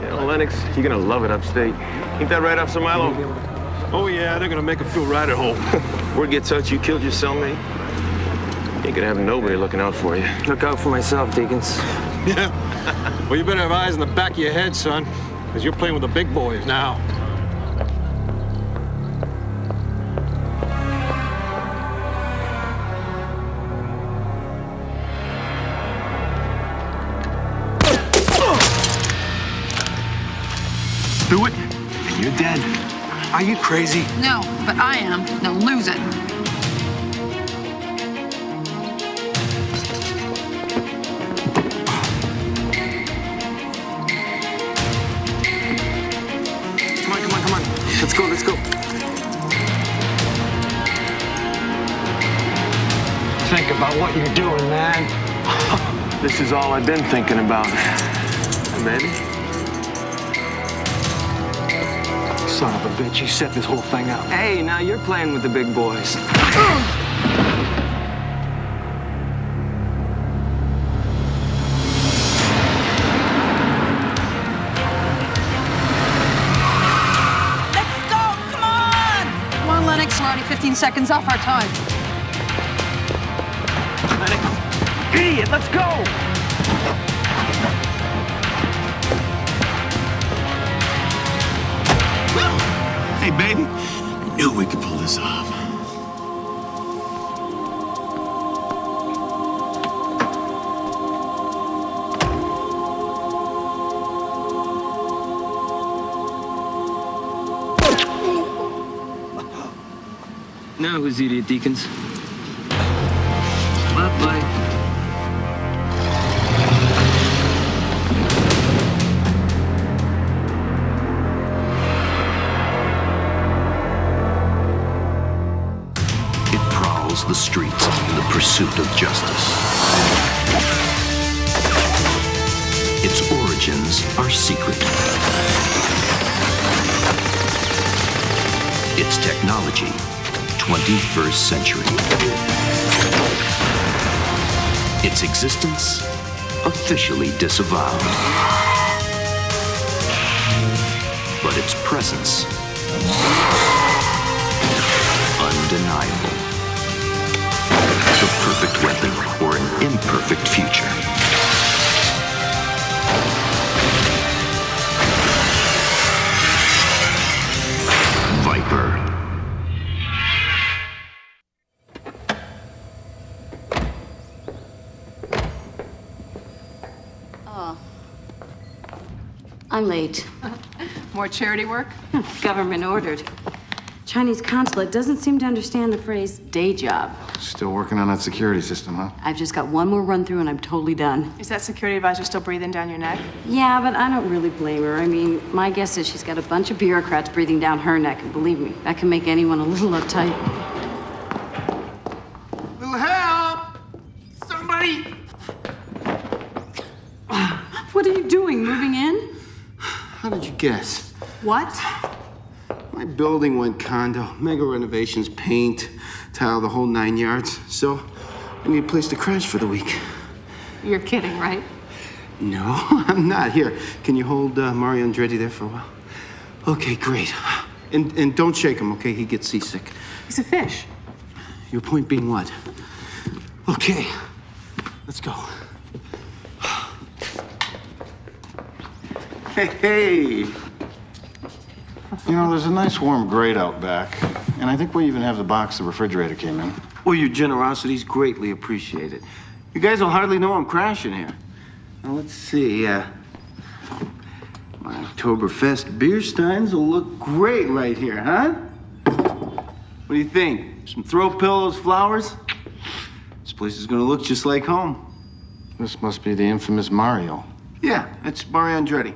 You know, Lennox, you're gonna love it upstate. Ain't that right, Officer Milo? Oh, yeah, they're gonna make it feel right at home. Word gets out you killed your cellmate. You ain't gonna have nobody looking out for you. Look out for myself, Deacons. Yeah. Well, you better have eyes in the back of your head, son, because you're playing with the big boys now. Do it, and you're dead. Are you crazy? No, but I am. Now lose it. Come on. Let's go. Think about what you're doing, man. This is all I've been thinking about. Baby? Son of a bitch, you set this whole thing up. Hey, now you're playing with the big boys. Come on, Lennox. We're already 15 seconds off our time. Lennox. Idiot, let's go! Hey, baby. Knew we could pull this off. Now who's idiot, Deacons? Bye. The streets in the pursuit of justice. Its origins are secret. Its technology, 21st century. Its existence, officially disavowed. But its presence, undeniable. The perfect weapon or an imperfect future. Viper. Oh. I'm late. More charity work? Government ordered. Chinese consulate doesn't seem to understand the phrase day job. Still working on that security system, huh? I've just got one more run through and I'm totally done. Is that security advisor still breathing down your neck? Yeah, but I don't really blame her. I mean, my guess is she's got a bunch of bureaucrats breathing down her neck, and believe me, that can make anyone a little uptight. Little help! Somebody! What are you doing, moving in? How did you guess? What? My building went condo, mega renovations, paint, tile, the whole 9 yards. So I need a place to crash for the week. You're kidding, right? No, I'm not. Here, can you hold Mario Andretti there for a while? Okay, great. And don't shake him, okay? He gets seasick. He's a fish. Your point being what? Okay, let's go. Hey. You know, there's a nice warm grate out back, and I think we even have the box the refrigerator came in. Well, your generosity's greatly appreciated. You guys will hardly know I'm crashing here. Now, let's see, my Oktoberfest beer steins will look great right here, huh? What do you think? Some throw pillows, flowers? This place is gonna look just like home. This must be the infamous Mario. Yeah, that's Mario Andretti.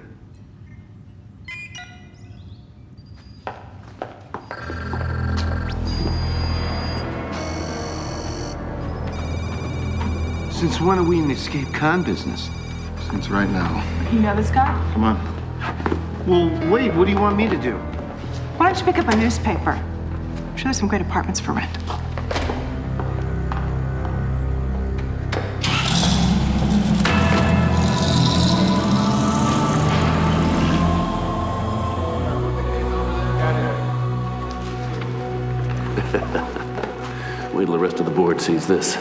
Since when are we in the escape con business? Since right now. You know this guy? Come on. Well, wait, what do you want me to do? Why don't you pick up a newspaper? I'm sure there's some great apartments for rent. till the rest of the board sees this.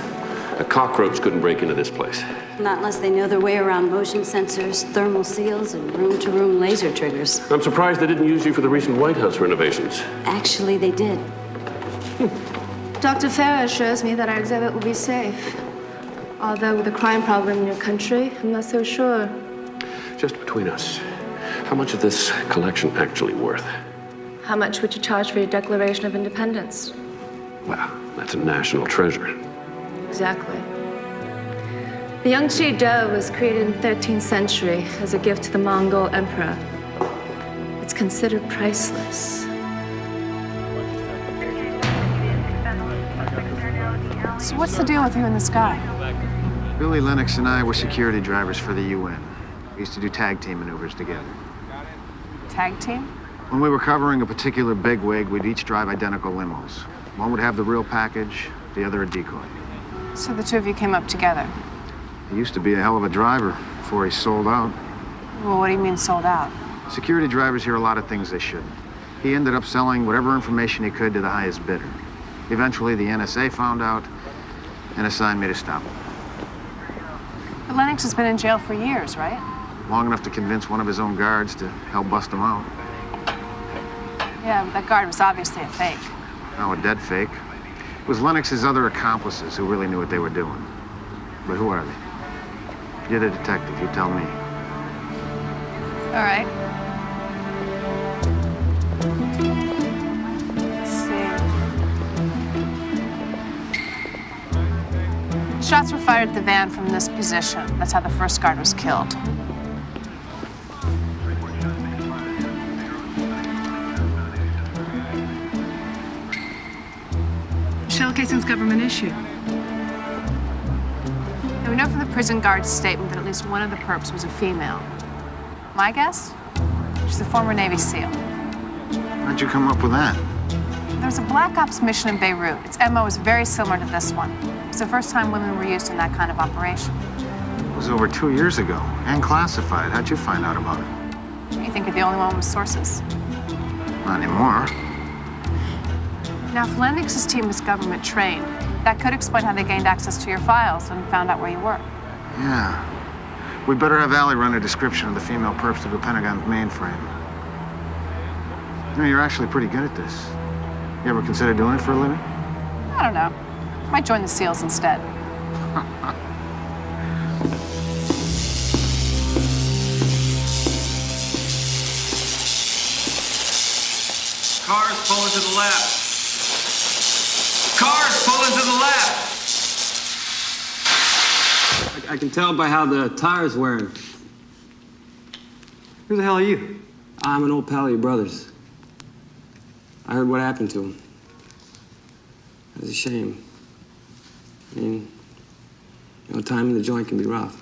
A cockroach couldn't break into this place. Not unless they know their way around motion sensors, thermal seals, and room-to-room laser triggers. I'm surprised they didn't use you for the recent White House renovations. Actually, they did. Dr. Farah assures me that our exhibit will be safe. Although with the crime problem in your country, I'm not so sure. Just between us, how much is this collection actually worth? How much would you charge for your Declaration of Independence? Well, that's a national treasure. Exactly. The Yangtze dough was created in the 13th century as a gift to the Mongol emperor. It's considered priceless. So what's the deal with you and this guy? Billy Lennox and I were security drivers for the UN. We used to do tag team maneuvers together. Tag team? When we were covering a particular bigwig, we'd each drive identical limos. One would have the real package, the other a decoy. So the two of you came up together. He used to be a hell of a driver before he sold out. Well, what do you mean sold out? Security drivers hear a lot of things they shouldn't. He ended up selling whatever information he could to the highest bidder. Eventually, the NSA found out and assigned me to stop him. But Lennox has been in jail for years, right? Long enough to convince one of his own guards to help bust him out. Yeah, but that guard was obviously a fake. No, a dead fake. It was Lennox's other accomplices who really knew what they were doing. But who are they? You're the detective, you tell me. All right. Let's see. Shots were fired at the van from this position. That's how the first guard was killed. Shell casing's government issue. Now, we know from the prison guard's statement that at least one of the perps was a female. My guess? She's a former Navy SEAL. How'd you come up with that? There was a Black Ops mission in Beirut. Its MO was very similar to this one. It was the first time women were used in that kind of operation. It was over 2 years ago, and classified. How'd you find out about it? You think you're the only one with sources? Not anymore. Now, if Lennox's team was government trained, that could explain how they gained access to your files and found out where you were. Yeah. We better have Allie run a description of the female perps to the Pentagon's mainframe. You know, you're actually pretty good at this. You ever consider doing it for a living? I don't know. Might join the SEALs instead. Cars pulling to the left. Cars pulling to the left. I can tell by how the tire's wearing. Who the hell are you? I'm an old pal of your brother's. I heard what happened to him. It was a shame. I mean, you know, time in the joint can be rough.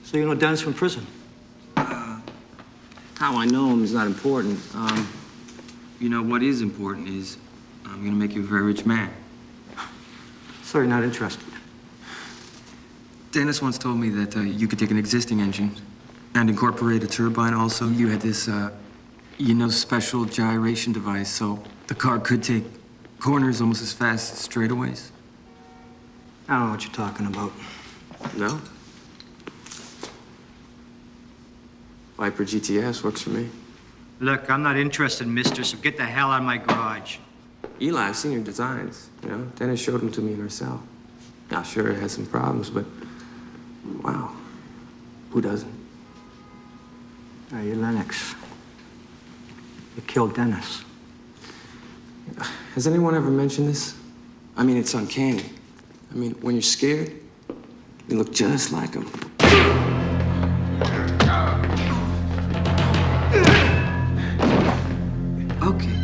So you know Dennis from prison? How I know him is not important. You know, what is important is I'm gonna make you a very rich man. Sorry, not interested. Dennis once told me that you could take an existing engine and incorporate a turbine also. You had this, you know, special gyration device, so the car could take corners almost as fast as straightaways. I don't know what you're talking about. No? Viper GTS works for me. Look, I'm not interested, mister, so get the hell out of my garage. Eli, I've seen your designs, you know? Dennis showed them to me in her cell. Now, sure, it has some problems, but wow, who doesn't? You're Lennox. You killed Dennis. Has anyone ever mentioned this? I mean, it's uncanny. I mean, when you're scared, you look just like him. Okay.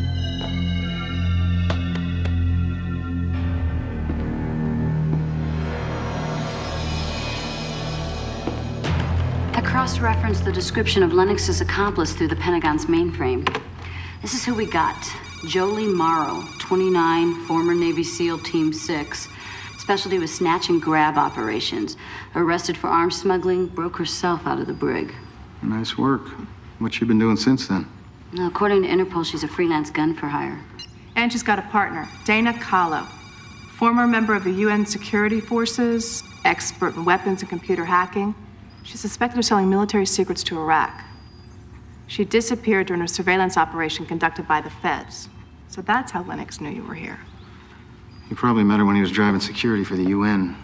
I cross-referenced the description of Lennox's accomplice through the Pentagon's mainframe. This is who we got. Jolie Morrow, 29, former Navy SEAL Team 6. Specialty was snatch and grab operations. Arrested for arms smuggling, broke herself out of the brig. Nice work. What's she been doing since then? Now, according to Interpol, she's a freelance gun for hire. And she's got a partner, Dana Kahlo. Former member of the UN security forces, expert in weapons and computer hacking. She's suspected of selling military secrets to Iraq. She disappeared during a surveillance operation conducted by the feds. So that's how Lennox knew you were here. You probably met her when he was driving security for the UN.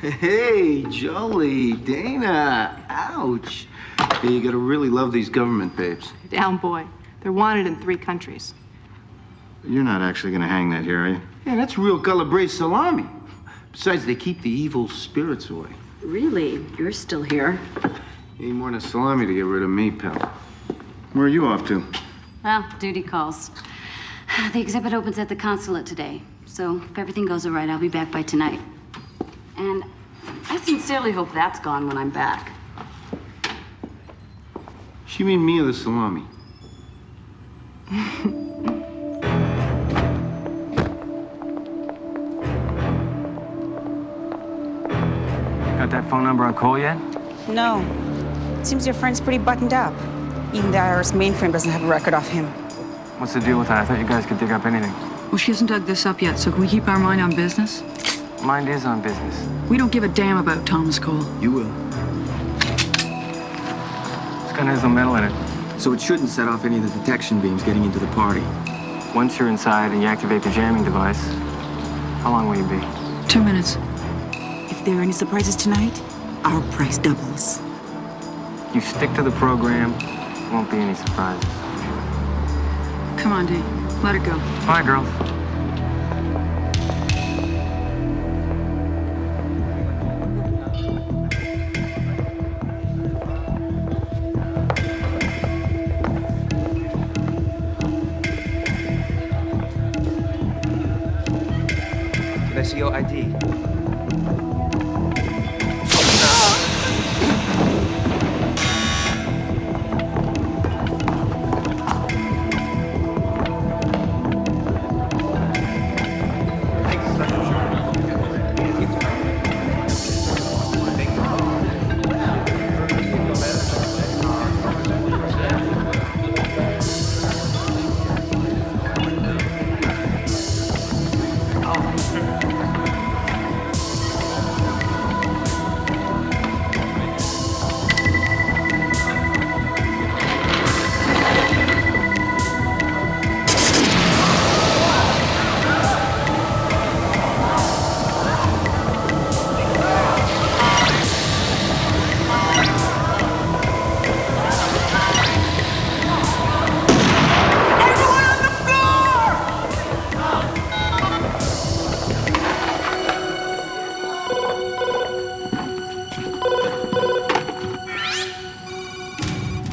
Hey, Jolie, Dana, ouch. Hey, you gotta really love these government babes. Down, boy. They're wanted in 3 countries. You're not actually gonna hang that here, are you? Yeah, that's real Galabre salami. Besides, they keep the evil spirits away. Really? You're still here? Need more than a salami to get rid of me, pal. Where are you off to? Well, duty calls. The exhibit opens at the consulate today. So if everything goes all right, I'll be back by tonight. And I sincerely hope that's gone when I'm back. She mean me or the salami? Got that phone number on Cole yet? No. Seems your friend's pretty buttoned up. Even the IRS mainframe doesn't have a record of him. What's the deal with that? I thought you guys could dig up anything. Well, she hasn't dug this up yet, so can we keep our mind on business? Mind is on business. We don't give a damn about Thomas Cole. You will. This gun has no metal in it, so it shouldn't set off any of the detection beams getting into the party. Once you're inside and you activate the jamming device, how long will you be? 2 minutes. If there are any surprises tonight, our price doubles. You stick to the program, won't be any surprises. Come on, Dee. Let it go. Bye, girls. Can I see your ID?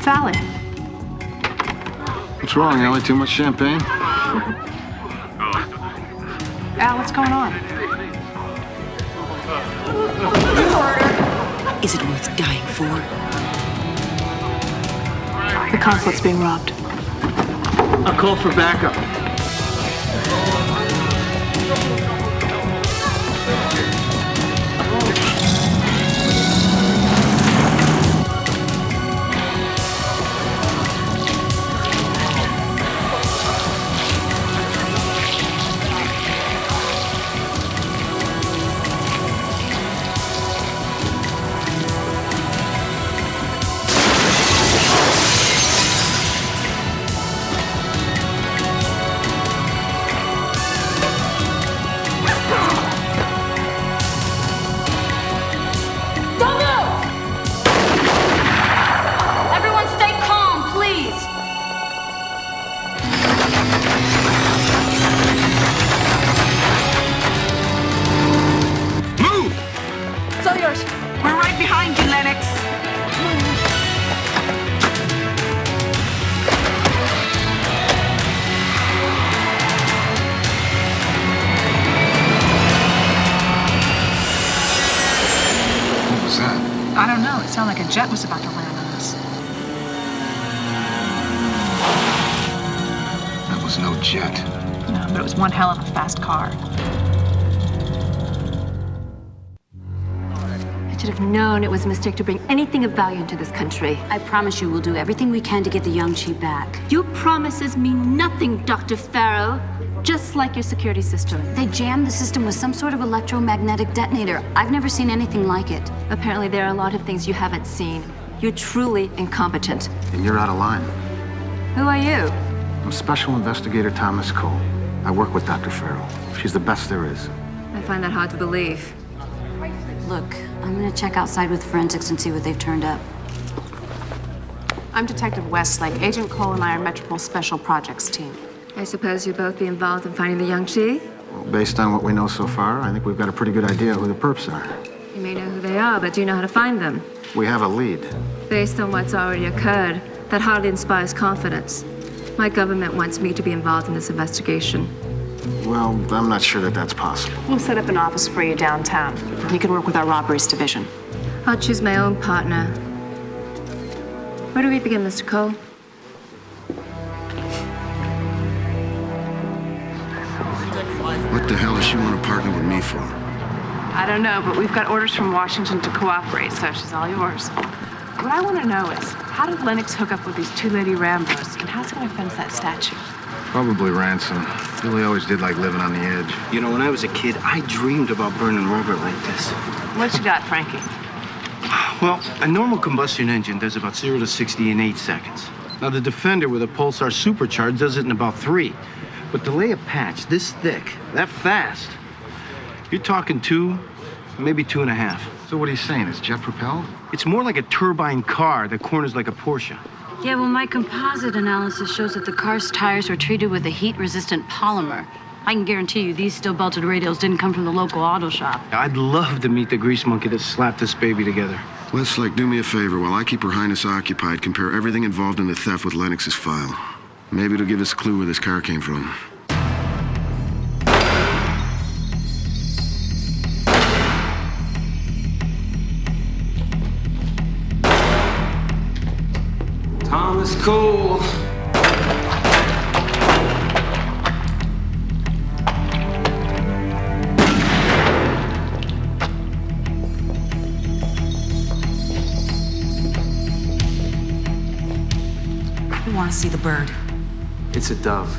Sally. What's wrong, Ellie? Too much champagne? Al, what's going on? Is it worth dying for? The consulate's being robbed. I'll call for backup. I don't know. It sounded like a jet was about to land on us. That was no jet. No, but it was one hell of a fast car. I should have known it was a mistake to bring anything of value into this country. I promise you we'll do everything we can to get the young chief back. Your promises mean nothing, Dr. Farrow. just like your security system. They jammed the system with some sort of electromagnetic detonator. I've never seen anything like it. Apparently, there are a lot of things you haven't seen. You're truly incompetent. And you're out of line. Who are you? I'm Special Investigator Thomas Cole. I work with Dr. Farrell. She's the best there is. I find that hard to believe. Look, I'm gonna check outside with forensics and see what they've turned up. I'm Detective Westlake. Agent Cole and I are Metropole Special Projects team. I suppose you'll both be involved in finding the young Chi? Well, based on what we know so far, I think we've got a pretty good idea who the perps are. You may know who they are, but do you know how to find them? We have a lead. Based on what's already occurred, that hardly inspires confidence. My government wants me to be involved in this investigation. Well, I'm not sure that that's possible. We'll set up an office for you downtown. You can work with our robberies division. I'll choose my own partner. Where do we begin, Mr. Cole? What the hell does she want to partner with me for? I don't know, but we've got orders from Washington to cooperate, so she's all yours. What I want to know is, how did Lennox hook up with these two Lady Rambos, and how's he going to fence that statue? Probably ransom. Billy always did like living on the edge. You know, when I was a kid, I dreamed about burning rubber like this. What you got, Frankie? Well, a normal combustion engine does about 0 to 60 in 8 seconds. Now, the Defender with a Pulsar supercharged does it in about 3. But to lay a patch this thick, that fast, you're talking 2, maybe 2.5. So what are you saying? It's jet-propelled? It's more like a turbine car that corners like a Porsche. Yeah, well, my composite analysis shows that the car's tires were treated with a heat-resistant polymer. I can guarantee you these steel-belted radials didn't come from the local auto shop. I'd love to meet the grease monkey that slapped this baby together. Westlake, do me a favor. While I keep Her Highness occupied, compare everything involved in the theft with Lennox's file. Maybe it'll give us a clue where this car came from. Thomas Cole. We want to see the bird. It's a dove.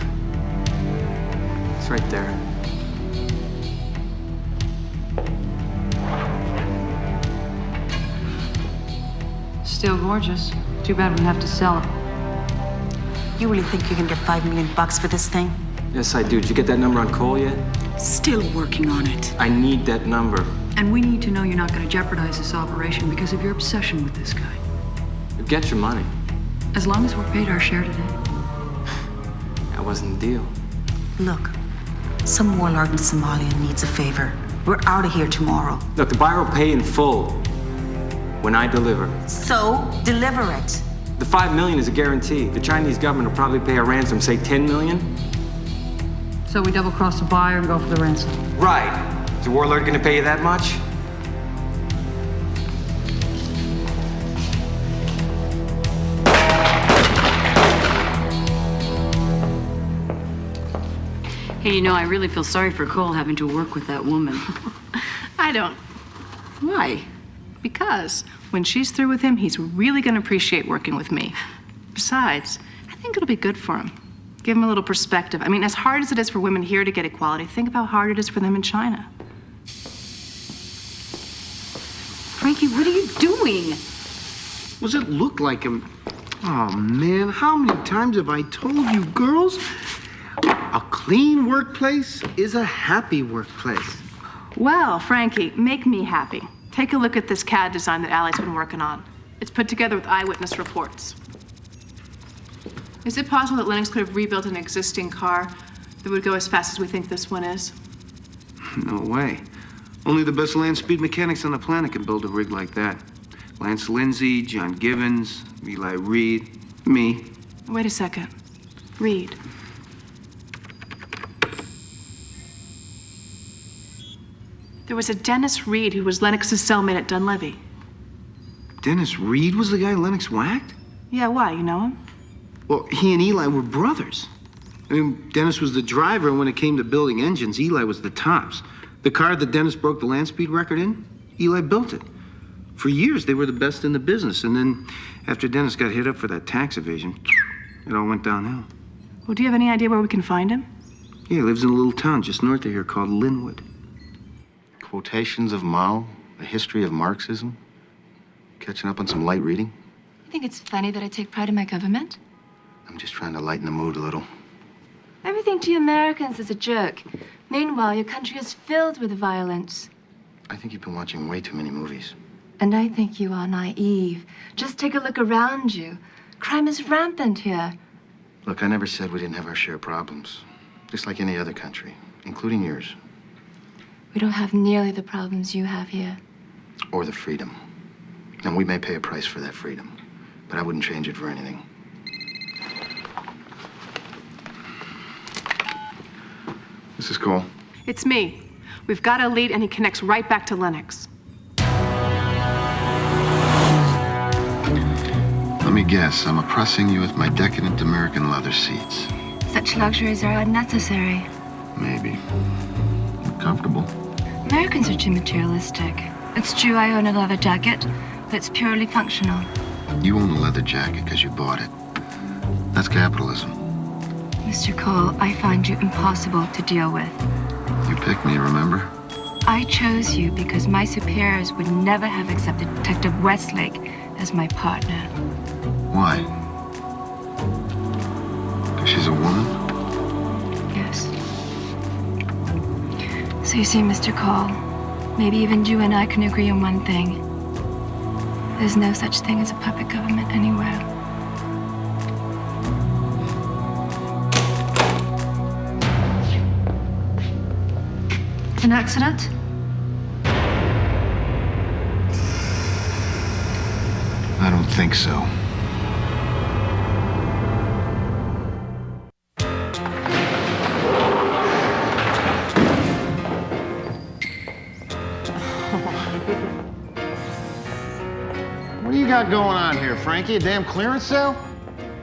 It's right there. Still gorgeous. Too bad we have to sell it. You really think you can get $5 million for this thing? Yes, I do. Did you get that number on Cole yet? Still working on it. I need that number. And we need to know you're not going to jeopardize this operation because of your obsession with this guy. Get your money. As long as we're paid our share today. That wasn't the deal. Look, some warlord in Somalia needs a favor. We're out of here tomorrow. Look, the buyer will pay in full when I deliver. So, deliver it. The $5 million is a guarantee. The Chinese government will probably pay a ransom, say $10 million. So we double-cross the buyer and go for the ransom. Right. Is the warlord gonna pay you that much? Hey, you know, I really feel sorry for Cole having to work with that woman. I don't. Why? Because when she's through with him, he's really going to appreciate working with me. Besides, I think it'll be good for him. Give him a little perspective. I mean, as hard as it is for women here to get equality, think of how hard it is for them in China. Frankie, what are you doing? What does it look like him? Oh, man, how many times have I told you, girls? A clean workplace is a happy workplace. Well, Frankie, make me happy. Take a look at this CAD design that Allie's been working on. It's put together with eyewitness reports. Is it possible that Lennox could have rebuilt an existing car that would go as fast as we think this one is? No way. Only the best land speed mechanics on the planet can build a rig like that. Lance Lindsay, John Givens, Eli Reed, me. Wait a second. Reed. There was a Dennis Reed who was Lennox's cellmate at Dunleavy. Dennis Reed was the guy Lennox whacked? Yeah, why? You know him? Well, he and Eli were brothers. I mean, Dennis was the driver, and when it came to building engines, Eli was the tops. The car that Dennis broke the land speed record in, Eli built it. For years, they were the best in the business, and then after Dennis got hit up for that tax evasion, it all went downhill. Well, do you have any idea where we can find him? Yeah, he lives in a little town just north of here called Linwood. Quotations of Mao, a history of Marxism. Catching up on some light reading. You think it's funny that I take pride in my government? I'm just trying to lighten the mood a little. Everything to you Americans is a joke. Meanwhile, your country is filled with violence. I think you've been watching way too many movies. And I think you are naive. Just take a look around you. Crime is rampant here. Look, I never said we didn't have our share of problems. Just like any other country, including yours. We don't have nearly the problems you have here. Or the freedom. And we may pay a price for that freedom, but I wouldn't change it for anything. This is Cole. It's me. We've got a lead, and he connects right back to Lennox. Let me guess, I'm oppressing you with my decadent American leather seats. Such luxuries are unnecessary. Maybe. You're comfortable. Americans are too materialistic. It's true I own a leather jacket, but it's purely functional. You own a leather jacket because you bought it. That's capitalism. Mr. Cole, I find you impossible to deal with. You picked me, remember? I chose you because my superiors would never have accepted Detective Westlake as my partner. Why? Because she's a woman? Yes. So you see, Mr. Cole, maybe even you and I can agree on one thing. There's no such thing as a puppet government anywhere. An accident? I don't think so. What do you got going on here, Frankie? A damn clearance sale?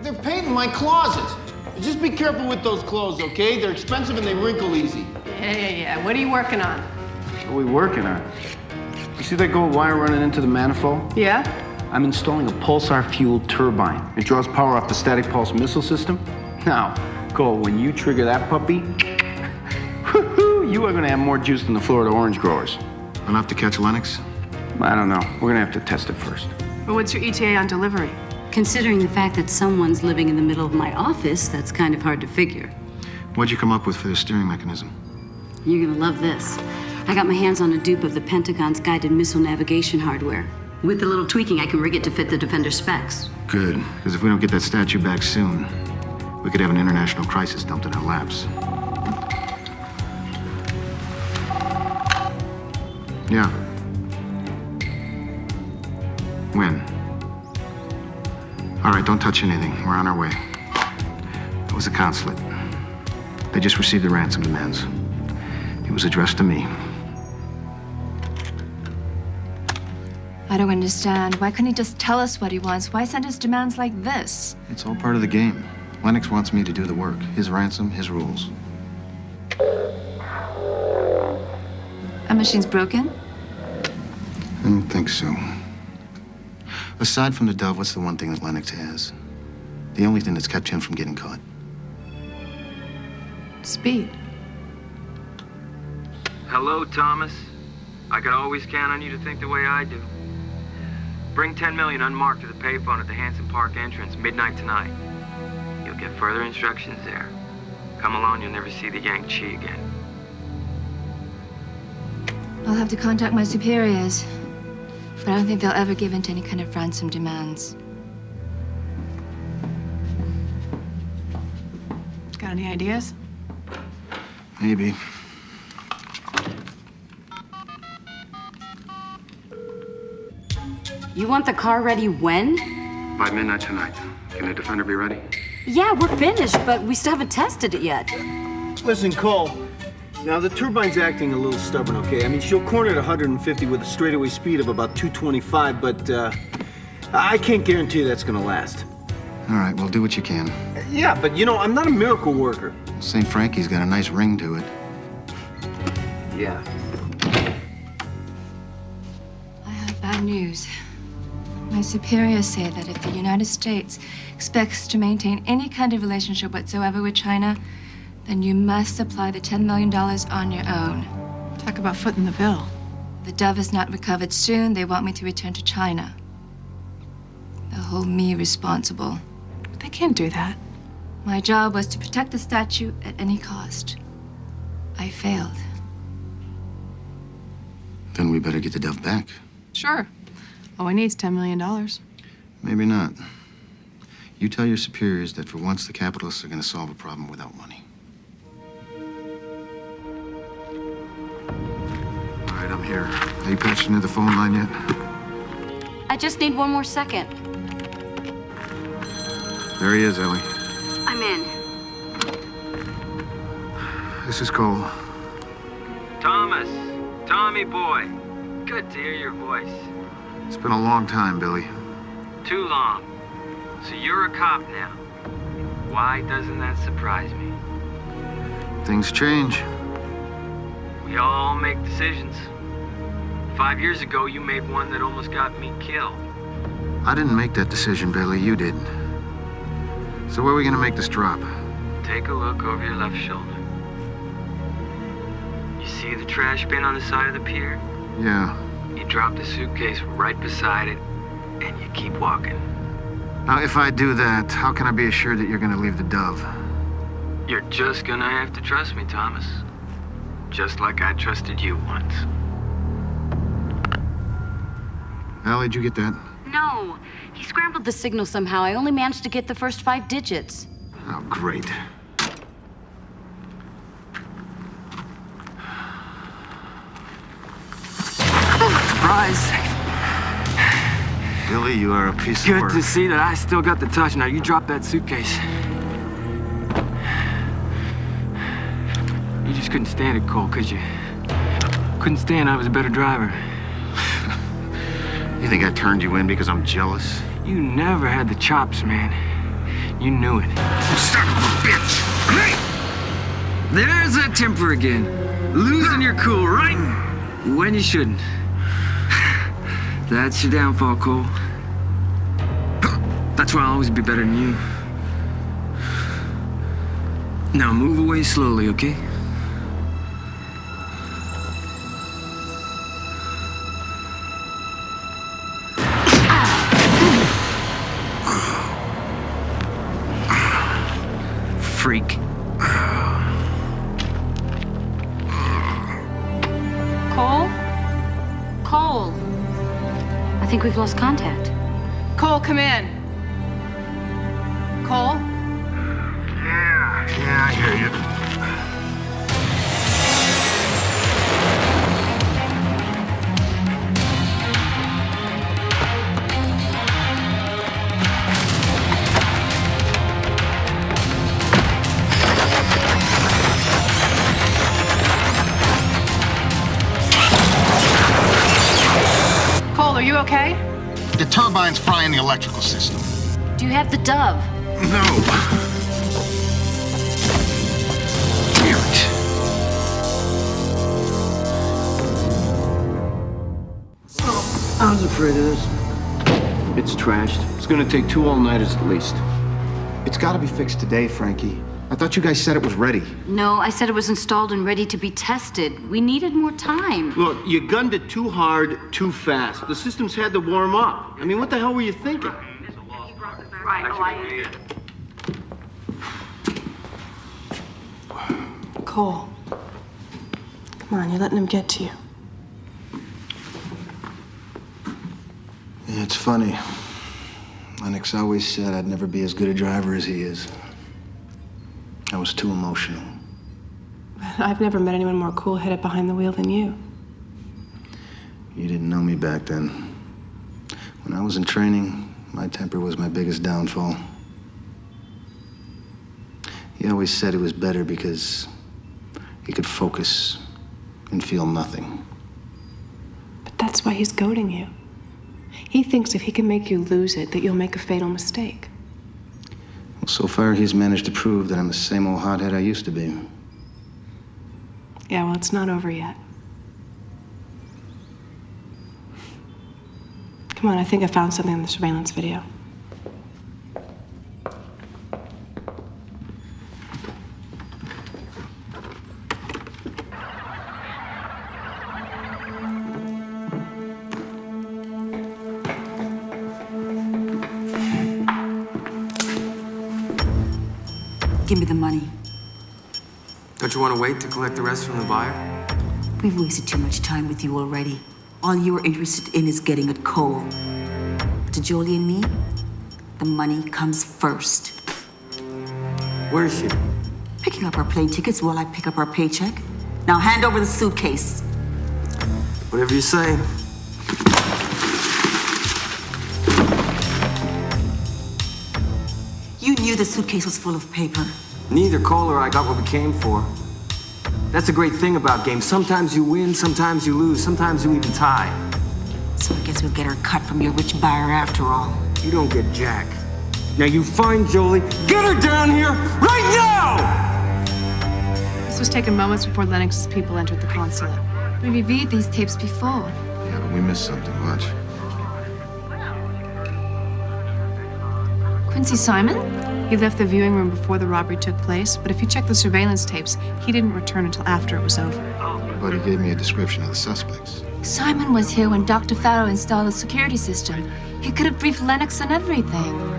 They're painting my closet. Just be careful with those clothes, okay? They're expensive and they wrinkle easy. Yeah. What are you working on? What are we working on? You see that gold wire running into the manifold? Yeah? I'm installing a pulsar-fueled turbine. It draws power off the static pulse missile system. Now, Cole, when you trigger that puppy, you are gonna have more juice than the Florida orange growers. Enough to catch Lennox? I don't know. We're gonna have to test it first. But what's your ETA on delivery? Considering the fact that someone's living in the middle of my office, that's kind of hard to figure. What'd you come up with for the steering mechanism? You're gonna love this. I got my hands on a dupe of the Pentagon's guided missile navigation hardware. With a little tweaking, I can rig it to fit the Defender specs. Good, because if we don't get that statue back soon, we could have an international crisis dumped in our laps. Yeah. When? All right, don't touch anything. We're on our way. It was the consulate. They just received the ransom demands. It was addressed to me. I don't understand. Why couldn't he just tell us what he wants? Why send us demands like this? It's all part of the game. Lennox wants me to do the work. His ransom, his rules. Our machine's broken? I don't think so. Aside from the Dove, what's the one thing that Lennox has? The only thing that's kept him from getting caught. Speed. Hello, Thomas. I could always count on you to think the way I do. Bring 10 million unmarked to the payphone at the Hanson Park entrance, midnight tonight. You'll get further instructions there. Come along, you'll never see the Yang-Chi again. I'll have to contact my superiors. But I don't think they'll ever give in to any kind of ransom demands. Got any ideas? Maybe. You want the car ready when? By midnight tonight. Can the Defender be ready? Yeah, we're finished, but we still haven't tested it yet. Listen, Cole. Now, the turbine's acting a little stubborn, okay? I mean, she'll corner at 150 with a straightaway speed of about 225, but I can't guarantee that's gonna last. All right, well, do what you can. Yeah, but you know, I'm not a miracle worker. St. Frankie's got a nice ring to it. Yeah. I have bad news. My superiors say that if the United States expects to maintain any kind of relationship whatsoever with China, then you must supply the $10 million on your own. Talk about footing the bill. The Dove is not recovered soon. They want me to return to China. They'll hold me responsible. They can't do that. My job was to protect the statue at any cost. I failed. Then we better get the Dove back. Sure. All we need is $10 million. Maybe not. You tell your superiors that for once the capitalists are going to solve a problem without money. All right, I'm here. Are you patched into the phone line yet? I just need one more second. There he is, Ellie. I'm in. This is Cole. Thomas, Tommy boy. Good to hear your voice. It's been a long time, Billy. Too long. So you're a cop now. Why doesn't that surprise me? Things change. We all make decisions. 5 years ago, you made one that almost got me killed. I didn't make that decision, Billy. You did. So where are we going to make this drop? Take a look over your left shoulder. You see the trash bin on the side of the pier? Yeah. You drop the suitcase right beside it, and you keep walking. Now, if I do that, how can I be assured that you're going to leave the Dove? You're just gonna have to trust me, Thomas. Just like I trusted you once. Allie, did you get that? No, he scrambled the signal somehow. I only managed to get the first 5 digits. Oh, great. Surprise. Billy, you are a piece of Good work. to see that I still got the touch. Now, you drop that suitcase. You just couldn't stand it, Cole, could you? Couldn't stand I was a better driver. You think I turned you in because I'm jealous? You never had the chops, man. You knew it. Son of a bitch! There's that temper again. Losing your cool, right? When you shouldn't. That's your downfall, Cole. That's why I'll always be better than you. Now move away slowly, okay? Freak. Cole? Cole. I think we've lost contact. Cole, come in. Cole? Yeah, I hear you. Cole, are you okay? The turbine's frying the electrical system. Do you have the Dove? No. Damn it. I was afraid of this. It's trashed. It's gonna take 2 all-nighters at least. It's got to be fixed today, Frankie. I thought you guys said it was ready. No, I said it was installed and ready to be tested. We needed more time. Look, you gunned it too hard, too fast. The systems had to warm up. I mean, what the hell were you thinking? Cole. Come on, you're letting him get to you. Yeah, it's funny. Lennox always said I'd never be as good a driver as he is. I was too emotional. I've never met anyone more cool-headed behind the wheel than you. You didn't know me back then. When I was in training, my temper was my biggest downfall. He always said it was better because he could focus and feel nothing. But that's why he's goading you. He thinks if he can make you lose it, that you'll make a fatal mistake. Well, so far he's managed to prove that I'm the same old hothead I used to be. Yeah, well, it's not over yet. Come on, I think I found something in the surveillance video. Give me the money. Don't you want to wait to collect the rest from the buyer? We've wasted too much time with you already. All you're interested in is getting at Cole. But to Jolie and me, the money comes first. Where is she? Picking up our plane tickets while I pick up our paycheck. Now hand over the suitcase. Whatever you say. You knew the suitcase was full of paper. Neither Cole or I got what we came for. That's a great thing about games. Sometimes you win, sometimes you lose, sometimes you even tie. So I guess we'll get our cut from your rich buyer after all. You don't get jack. Now you find Jolie, get her down here right now! This was taken moments before Lennox's people entered the consulate. We reviewed these tapes before. Yeah, but we missed something. Watch. Quincy Simon? He left the viewing room before the robbery took place, but if you check the surveillance tapes, he didn't return until after it was over. But he gave me a description of the suspects. Simon was here when Dr. Farrow installed the security system. He could have briefed Lennox on everything.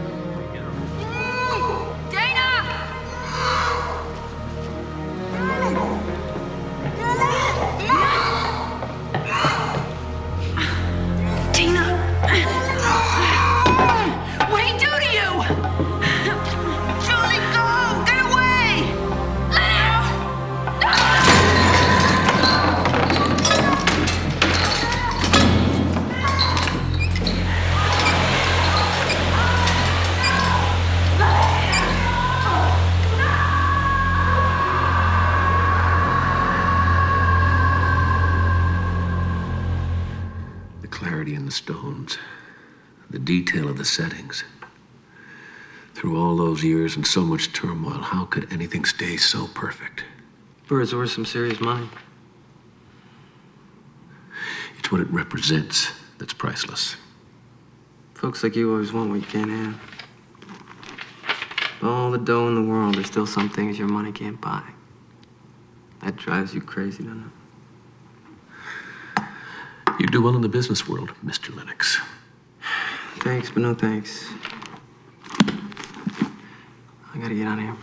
Stones, the detail of the settings. Through all those years and so much turmoil, how could anything stay so perfect? Bird's worth some serious money. It's what it represents that's priceless. Folks like you always want what you can't have. All the dough in the world, there's still some things your money can't buy. That drives you crazy, doesn't it? You do well in the business world, Mr. Lennox. Thanks, but no thanks. I gotta get out of here.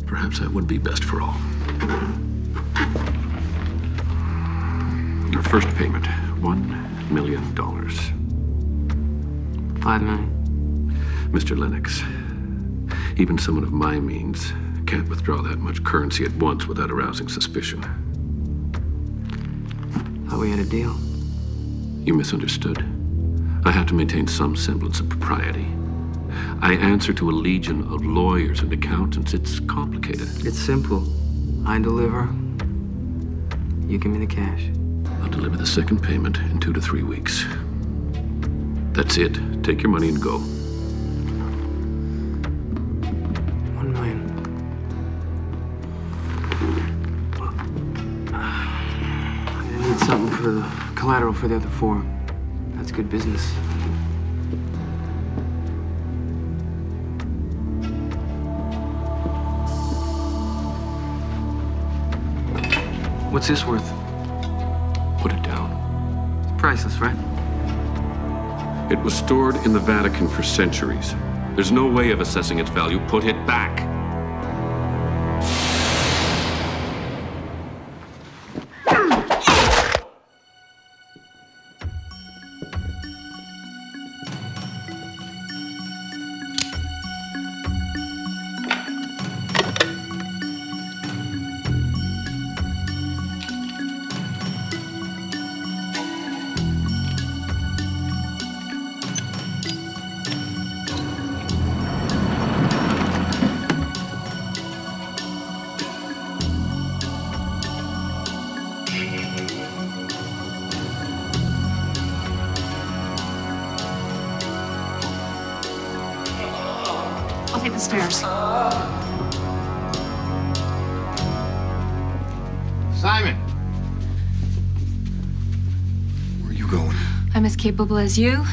Perhaps that would be best for all. Your first payment, $1 million. $5 million. Mr. Lennox, even someone of my means can't withdraw that much currency at once without arousing suspicion. Thought we had a deal. You misunderstood. I have to maintain some semblance of propriety. I answer to a legion of lawyers and accountants. It's complicated. It's simple. I deliver. You give me the cash. I'll deliver the second payment in 2 to 3 weeks. That's it. Take your money and go. $1 million. I need something for the collateral for the other 4. That's good business. What's this worth? Put it down. It's priceless, right? It was stored in the Vatican for centuries. There's no way of assessing its value. Put it back. I'll take the stairs. Simon! Where are you going? I'm as capable as you.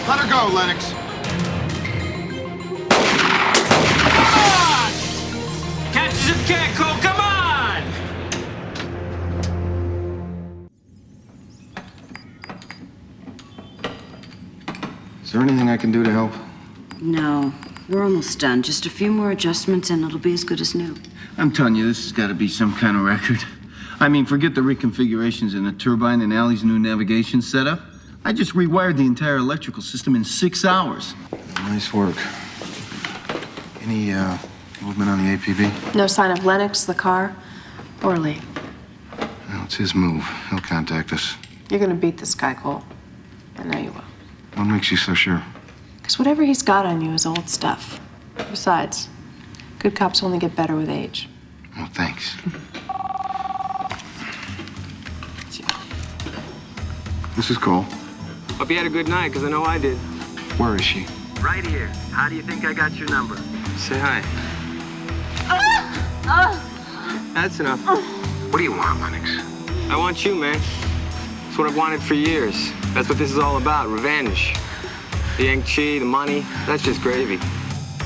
Let her go, Lennox. Is there anything I can do to help? No, we're almost done. Just a few more adjustments and it'll be as good as new. I'm telling you, this has got to be some kind of record. I mean, forget the reconfigurations in the turbine and Allie's new navigation setup. I just rewired the entire electrical system in 6 hours. Nice work. Any movement on the APB? No sign of Lennox, the car, or Lee. Well, it's his move. He'll contact us. You're gonna beat this guy, Cole. I know you will. What makes you so sure? Because whatever he's got on you is old stuff. Besides, good cops only get better with age. Well, thanks. This is Cole. Hope you had a good night, because I know I did. Where is she? Right here. How do you think I got your number? Say hi. That's enough. What do you want, Lennox? I want you, man. It's what I've wanted for years. That's what this is all about, revenge. The Yang-Chi, the money, that's just gravy.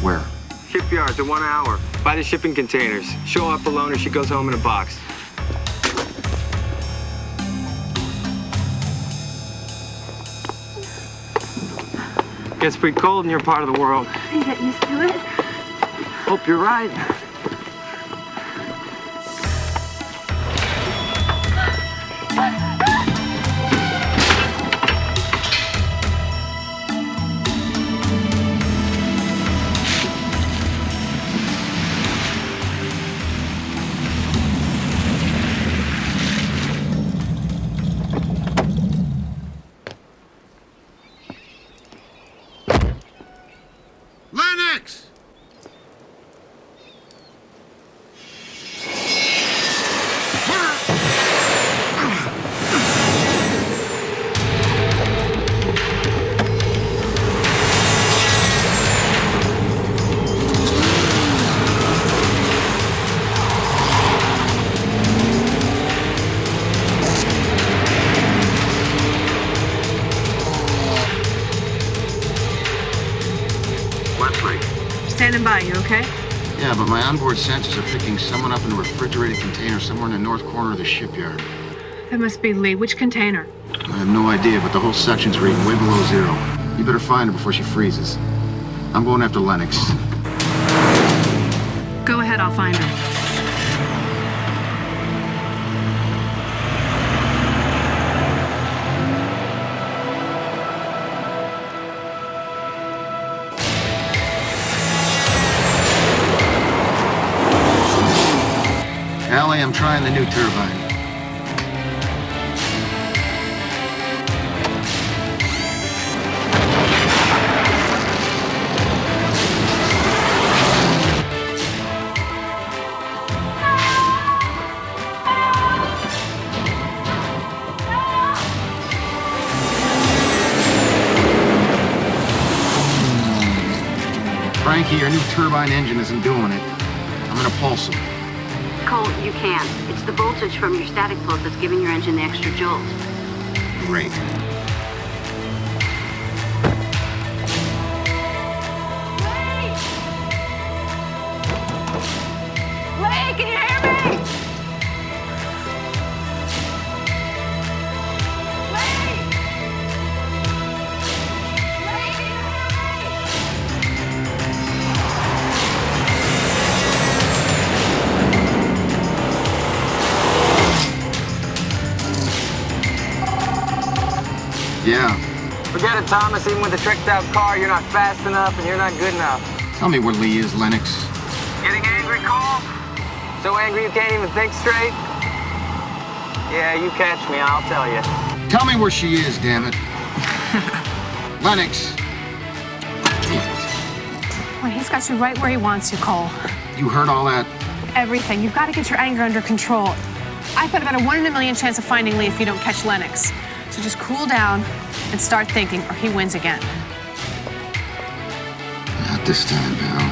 Where? Shipyards in 1 hour. Buy the shipping containers. Show up alone or she goes home in a box. Gets pretty cold in your part of the world. You get used to it. Hope you're right. Lennox! Standing by, you okay? Yeah, but my onboard sensors are picking someone up in a refrigerated container somewhere in the north corner of the shipyard. That must be Lee. Which container? I have no idea, but the whole section's reading way below zero. You better find her before she freezes. I'm going after Lennox. Go ahead, I'll find her. Allie, I'm trying the new turbine. Frankie, your new turbine engine isn't doing it. I'm gonna pulse him. Cole, you can. It's the voltage from your static plug that's giving your engine the extra jolt. Great. Lee, can you hear me? Yeah. Forget it, Thomas. Even with a tricked-out car, you're not fast enough and you're not good enough. Tell me where Lee is, Lennox. Getting angry, Cole? So angry you can't even think straight? Yeah, you catch me, I'll tell you. Tell me where she is, damn it. Lennox. Well, he's got you right where he wants you, Cole. You heard all that? Everything. You've got to get your anger under control. I've got about a 1 in a million chance of finding Lee if you don't catch Lennox. So just cool down and start thinking, or he wins again. Not this time, pal.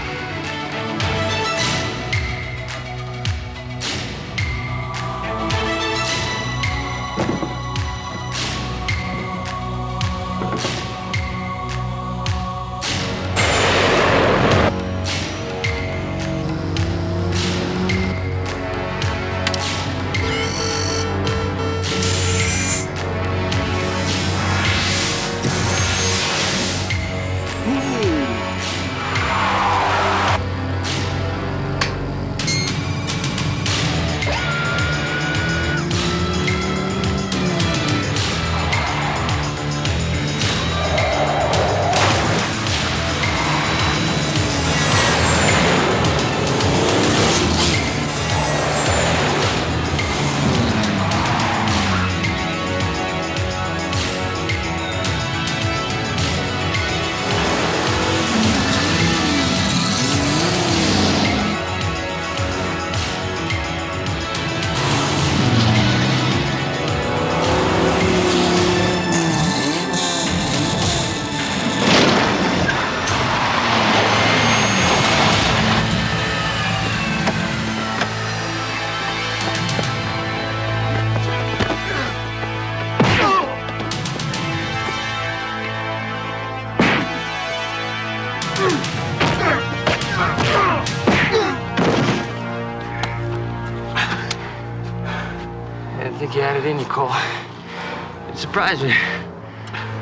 It surprised me.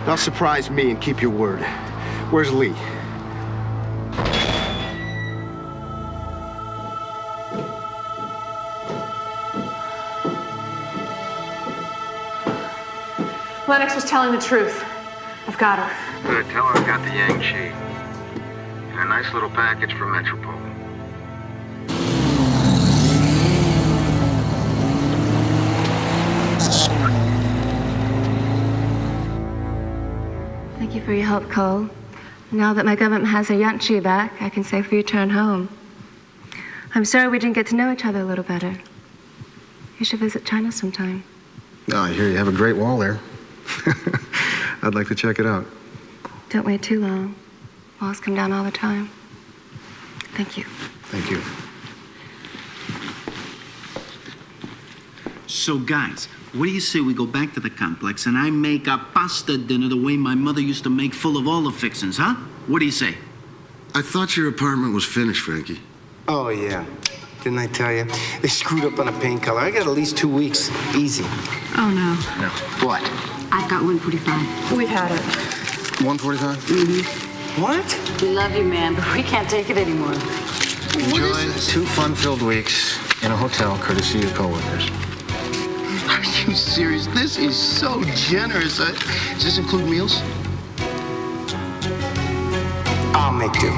Now surprise me and keep your word. Where's Lee? Lennox was telling the truth. I've got her. Good, tell her I got the Yang-Chi. And a nice little package from Metropole. Thank you for your help, Cole. Now that my government has a Yang-Chi back, I can safely return home. I'm sorry we didn't get to know each other a little better. You should visit China sometime. Oh, I hear you have a great wall there. I'd like to check it out. Don't wait too long. Walls come down all the time. Thank you. Thank you. So, guys, what do you say we go back to the complex and I make a pasta dinner the way my mother used to make, full of all the fixings, huh? What do you say? I thought your apartment was finished, Frankie. Oh, yeah. Didn't I tell you? They screwed up on a paint color. I got at least 2 weeks. Easy. Oh, no. No. What? I've got 145. We've had it. 145? Mm-hmm. What? We love you, man, but we can't take it anymore. Enjoy 2 fun-filled weeks in a hotel courtesy of coworkers. Are you serious? This is so generous. Does this include meals? I'll make do.